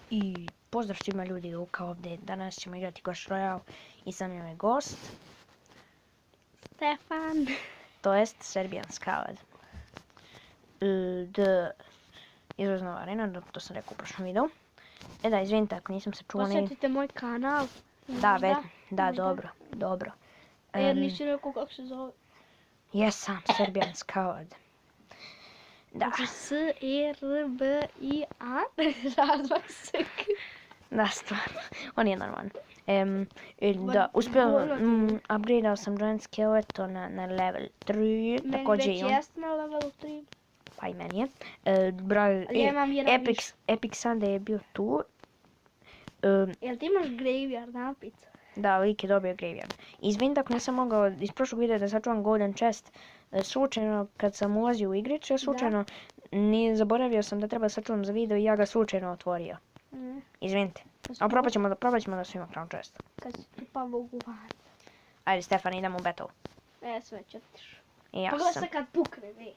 I pozdrav svima ljudi, Luka ovdje. Danas ćemo igrati Clash Royale i sa mnom je gost. Stefan. To jest Serbian Scout. Izvozna arena, to sam rekao u prošlom videu. Da, izvinite ako nisam se čuo. Posjetite moj kanal. Da, dobro. Jer nisi rekao kako se zove. Jesam, Serbian Scout. Da. Znači S-E-R-B-I-A razmak se. Da, stvarno. On je normalno. Da, upgradeo sam Giant Skeleton na level 3. Meni također već i on. jest na levelu 3. Pa i meni je. Ja imam jedan Epic Sunday je bio tu. Jel ti imaš graveyard napit? Da, lik je dobio graveyard. Izvinite ako nisam mogao iz prošlog videa da sačuvam golden chest. Slučajno kad sam ulazio u igricu, slučajno zaboravio sam da treba sačuvam za video i ja ga slučajno otvorio. Izvinite. A probat ćemo da svima crown chest. Kad si ti pa mogu van. Ajde Stefan, idemo u battle. Sve ću otiš. I ja Pogledaj sam. se kad pukne, ne.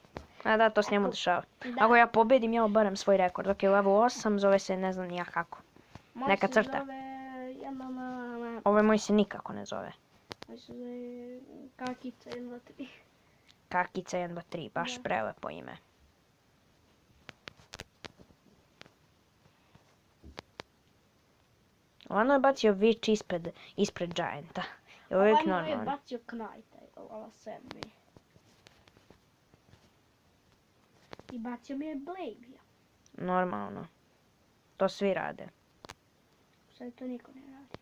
A da, to s njemu dešava. Da. Ako ja pobedim, ja obarem svoj rekord. Ok, level 8, zove se ne znam ja kako. Neka crta. Ovo moj se nikako ne zove. Moj se zove Kakica 1, 2, 3. Kakica 1, 2, 3, baš Da. prelepo ime. Ono je bacio Witch ispred Gianta. Je uvijek Ovaj moj je normalno. bacio Knajta, ova 7. I bacio mi je Blade. Normalno. To svi rade. Sad to niko ne radi.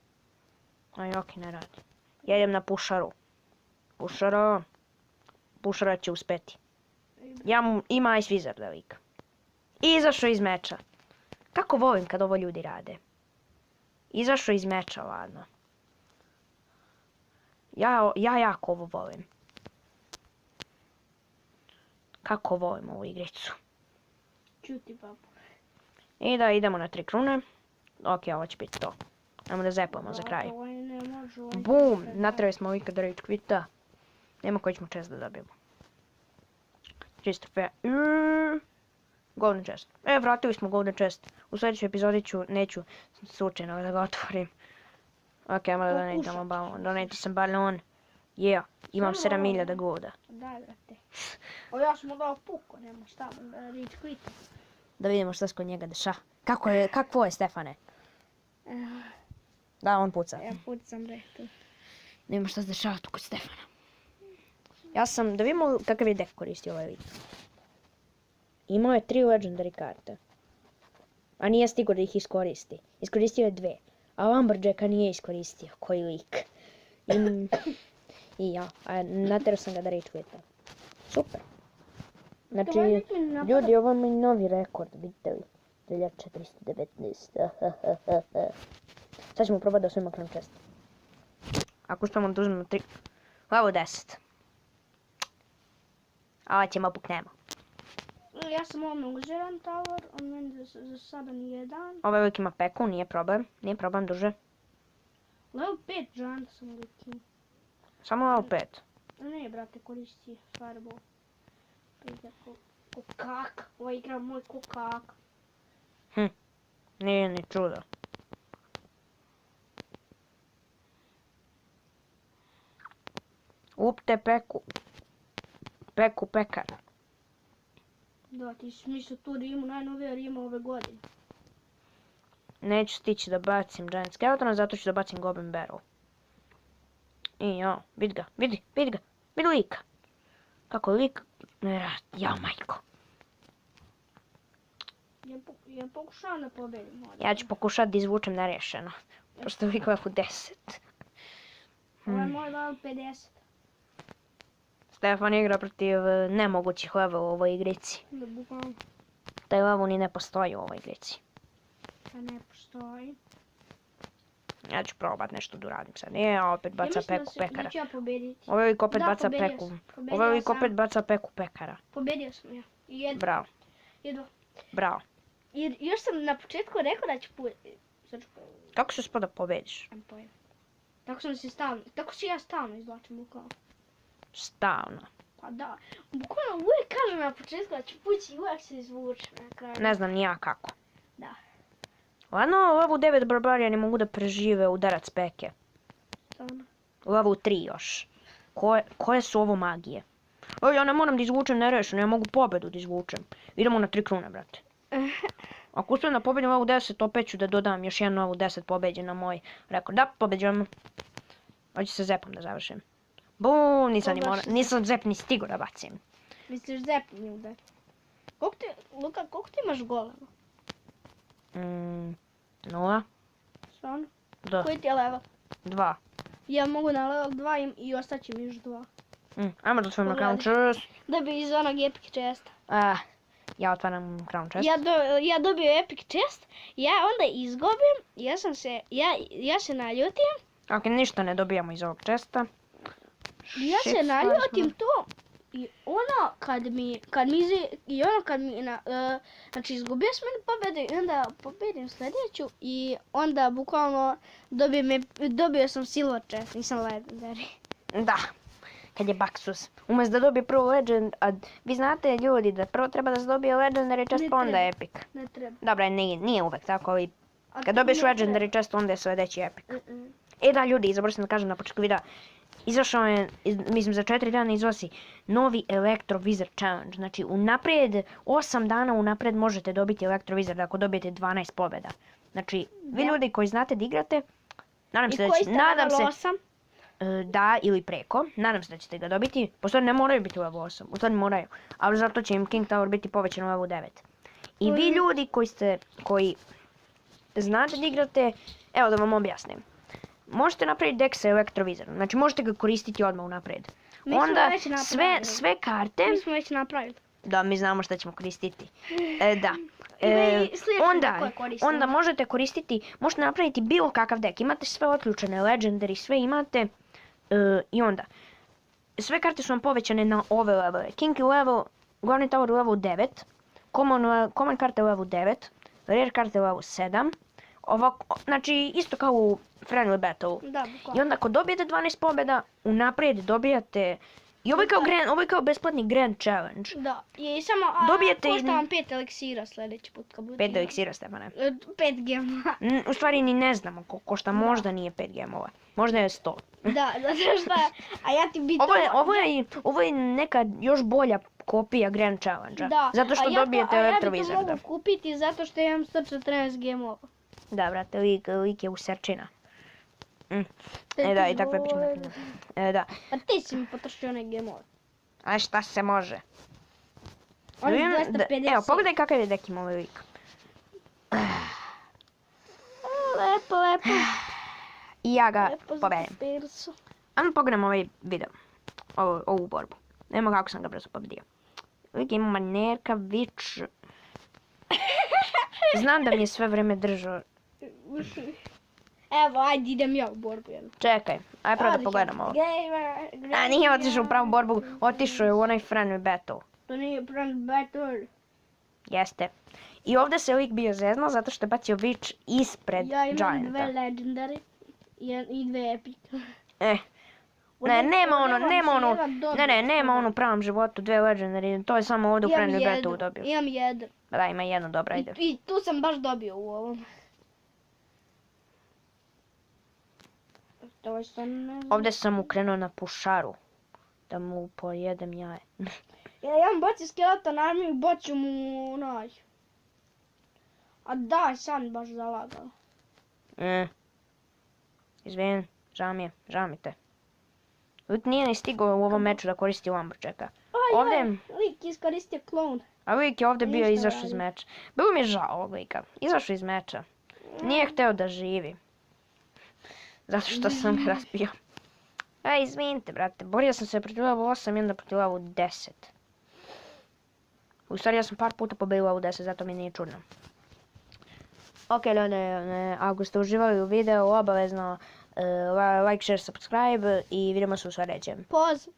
A Joki ne radi. Ja idem na pušaru. Pušara će uspeti. Ima Ice Wizarda lik. I izašao iz meča. Kako volim kad ovo ljudi rade. Izašao iz meča, ladno. Ja jako ovo volim. Kako volim ovu igricu. Čuti babu. I da idemo na 3 krune. Ok, ovo će biti to. Ajmo da zepamo za kraj. Ovaj ne može, ovaj Bum! ne Natrali smo ovika da rage quita. Nema koji ćemo čest da dobijemo. Čisto fair. Golden chest. Vratili smo golden chest. U sljedećoj epizodi neću slučajno da ga otvorim. Ok, ajmo da donatamo balon. Donatio sam balon. Yeah, imam 7000 golda. Daj, brate. O, ja sam dao puko, nema šta, rage quita. Da vidimo šta se kod njega dešava. Kakvo je Stefane? Da, on puca. Ja pucam rekao. Da vidimo šta se dešava tu kod Stefana. Ja sam, da vidimo kakav je deck koristio ovaj vid. Imao je 3 legendary karte. A nije stigao da ih iskoristi. Iskoristio je 2. A Lumberjacka nije iskoristio. Koji lik. I ja. A natjerao sam ga da rage quita. Super. Znači, ljudi, ovo je moj novi rekord, vidite li? 1419. Sad ćemo probati da osvojimo crown chest. Ako uspemo da uzmemo 3... Level 10. A ćemo puknemo. Ja sam ovome uzeran tower, on meni za sada nijedan. Ovaj lik ima peku, nije problem duže. Level 5 giant sam ulikim. Samo level 5. Ne, brate, koristi fireball. Kokak, ovo igra moj kokak. Nije ni čudo. Upte peku. Peku pekar. Da, ti si mislio tu rimu, najnovija rima ove godine. Neću stići da bacim Giant Skeletona, zato ću da bacim Goblin Barrel. I ja, vidi lika. Kako lik, ja majko. Ja pokušavam da pobedim ovdje. Ja ću pokušati da izvučem nerješeno. Pošto je lik level 10. Ovo je moj level 50. Stefan igra protiv nemogućih level u ovoj igrici. Da bukvalno. Taj level ni ne postoji u ovoj igrici. Da ne postoji. Ja ću probat nešto da uradim sad. Opet baca peku pekara. Da ću ja pobediti. Ovaj lik opet Da, baca pobedio peku. sam. Pobedio Ovaj lik sam. opet baca peku pekara. Pobedio sam ja. Bravo. Bravo. Jer još sam na početku rekao da ću Kako se uspio da pobediš? Nemam pojma. Tako si ja stalno izvlačim bukvalno. Stalno. Pa da. Bukvalno uvijek kažem na početku da ću pući i uvijek se izvučem na kraju. Ne znam ni ja kako. Da. Ladno, u levu 9 barbarijani mogu da prežive udarac peke. Stvarno. U levu 3 još. Koje su ovo magije? O, ja ne moram da izvučem nerešeno, ja mogu pobedu da izvučem. Idemo na 3 krune, brate. Ako uspijem da pobedim levu 10, opet ću da dodam još jednu levu 10 pobeđe na moj rekord. Da, pobeđujemo. Hoću sa zepom da završim. Bum, nisam zep ni stigo da bacim. Misliš zep mi udari? Luka, koliko ti imaš golema? 0. Stvarno? Da. Koji ti je level? 2. Ja mogu na level 2 i ostaće mi još 2. Ajmo da otvorim na Crown Chest. Da bi iz onog epic chesta. Ja otvaram Crown Chest. Ja dobio epic chest, ja onda izgubim, ja se naljutim. Ok, ništa ne dobijamo iz ovog chesta. Ja se naljutim to i ono znači izgubio sam jednu pobedu i onda pobedim sljedeću i onda bukvalno dobio sam silver chest, nisam legendary. Da, kad je Baxus. Umjesto da dobije prvo legend, a vi znate ljudi da prvo treba da se dobije legendary chest pa onda epic. Ne treba. Dobra, nije uvek tako, ali kad dobiješ legendary chest onda je sljedeći epic. Da ljudi, zaboravio sam da kažem na početku videa, izašao je, mislim za 4 dana izlazi novi Electro Wizard Challenge. Znači unaprijed, 8 dana unaprijed možete dobiti Electro Wizard ako dobijete 12 pobjeda. Znači, vi ljudi koji znate da igrate, nadam se da ili preko, nadam se da ćete ga dobiti. Postoji ne moraju biti level 8, u stvari moraju, ali zato će im King Tower biti povećan u level 9. I vi ljudi koji znate da igrate, evo da vam objasnim. Možete napraviti deck sa Electro Wizardom, znači možete ga koristiti odmah unaprijed. Onda sve karte... Mi smo već napravili. Da, mi znamo šta ćemo koristiti. Da. Onda možete koristiti, možete napraviti bilo kakav deck. Imate sve otključene, legendary, sve imate. I onda, sve karte su vam povećane na ove levele. King level, glavni tower level 9, common karte level 9, rare karte level 7. Znači, isto kao u Friendly Battle. I onda ako dobijete 12 pobjeda, unaprijed dobijate... I ovo je kao besplatni Grand Challenge. Da, i samo košta vam 5 eliksira sljedeći put kad budete. 5 eliksira, Stefane. 5 gemova. U stvari ni ne znamo koliko košta, možda nije 5 gemova. Možda je 100. Da, zato što a ja ti bi Ovo je neka još bolja kopija Grand Challenge-a. Da, zato što dobijete Electro Wizarda. A ja bi to mogu kupiti zato što imam 114 gemova. Da, brate, lik je usrčina. Da, i takve pričam. Da. A ti si mi potrošio one gemove. A šta se može? On je 250. Evo, pogledaj kakav je dek ima ovaj lik. Lepo. I ja ga pobedim. Ajmo pogledam ovaj video. Ovu borbu. Nemo kako sam ga brzo pobedio. Lik ima manjerka, vič. Znam da mi je sve vreme držao. Evo, ajde idem ja u borbu jednu. Čekaj, ajde prvo da pogledam ovo. A nije otišao u pravu borbu, otišao je u onaj Friendly Battle. To nije Friendly Battle. Jeste. I ovdje se lik bio zeznao zato što je bacio vič ispred Gianta. Ja imam 2 legendary i 2 epic. Nema ono u pravom životu 2 legendary, to je samo ovdje u Friendly Battle dobio. Imam jedan. Da, ima jedno, dobra, ide. I tu sam baš dobio u ovom. Ovdje sam mu krenuo na pušaru, da mu pojedem jaje. Ja imam baci skeleton armiju, baću mu onaj. A da, sam baš zalagao. Izvini, žao mi te. Lik nije ni stigao u ovom meču da koristi Lumberjacka. Lik iskoristio klon. A lik je ovdje bio izašao iz meča. Bilo mi je žao ovog lika, izašao iz meča. Nije hteo da živi. Zato što sam ga razbio. Izvinite, brate, borio sam se protiv level 8 i onda protiv level 10. U stvari ja sam par puta pobio level 10, zato mi nije čudno. Ok, ljudi, ako ste uživali u videu, obavezno like, share, subscribe i vidimo se u sljedećem. Pause.